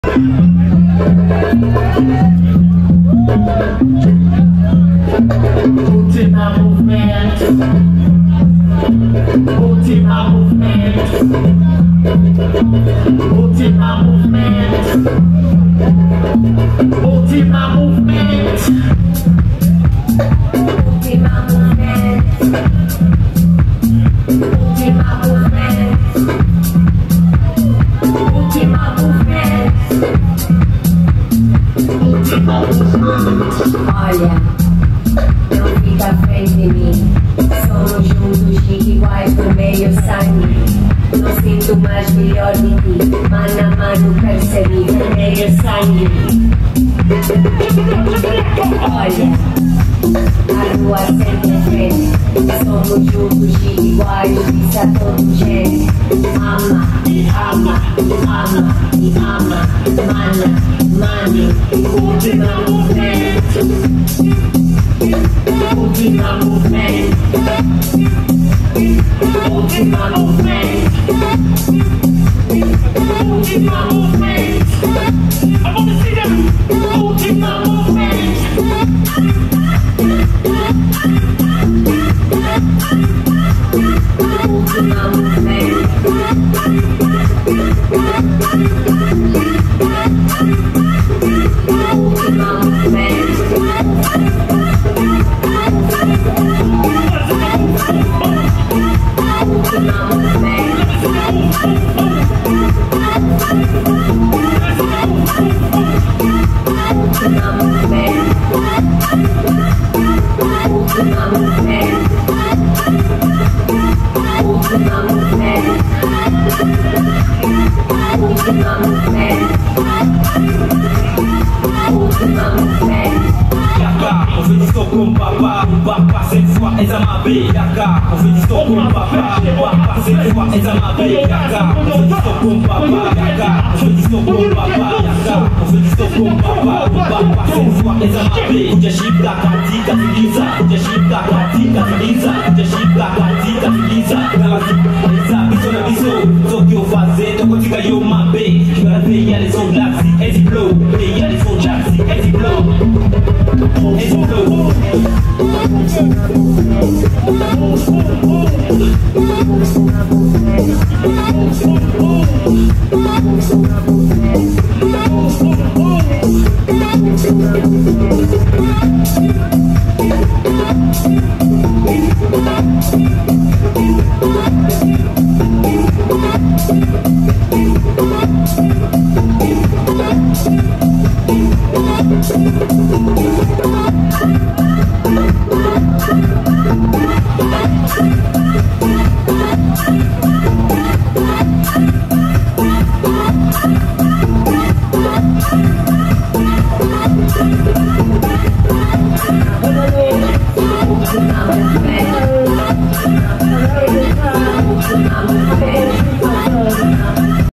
Última movimento. Última movimento. Última movimento. Última movimento. Última movimento. Última movimento. Última movimento. Última movimento. Olha, não fica à frente de mim. Somos juntos, chique iguais por meio sangue. Não sinto mais melhor de ti. Mano a mano percebi, meio sangue. Olha, a rua sempre em frente. Somos juntos, chique iguais, disse a todo gente. Ama, ama, ama, ama, mana, mano. Última movimento. Última movimento. Última movimento. Última movimento. I wanna see them. Última movimento. Última movimento. On fait du Stockholm papa, papa cette fois est à ma baie, Yaka. On fait du Stockholm papa, papa cette fois est à ma baie, Yaka. On fait du Stockholm papa, Yaka. On fait du Stockholm papa, Yaka. On fait du Stockholm papa, papa cette fois est à ma baie. Kuja shika katika tiliza, kuja shika katika tiliza, kuja shika katika tiliza. Galatiza, biso na biso, Tokyo faze, toko tika yo ma baie. Kibara baie y'a les ondes laxi, et du blow, baie y'a les ondes laxi, et du blow.